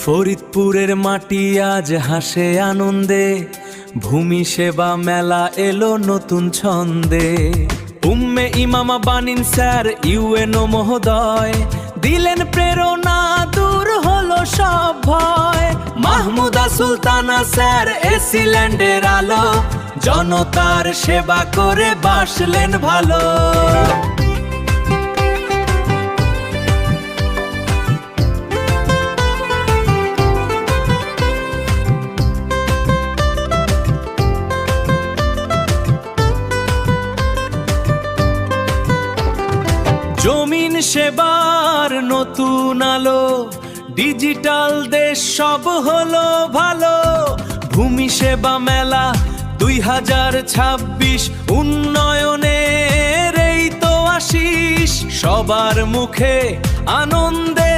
ফরিদপুরের মাটি আজ হাসে আনন্দে, ভূমি সেবা মেলা এলো নতুন ছন্দে। উম্মে ইমামা বানিন স্যার ইউএনও মহোদয় দিলেন প্রেরণা, দূর হলো সব ভয়। মাহমুদা সুলতানা স্যার এসিল্যান্ডের আলো, জনতার সেবা করে বাসলেন ভালো। জমিন সেবার নতুন আলো, ডিজিটাল দেশ সব হলো ভালো। ভূমি সেবা মেলা 2026, উন্নয়নের এই তো আশিস। সবার মুখে আনন্দে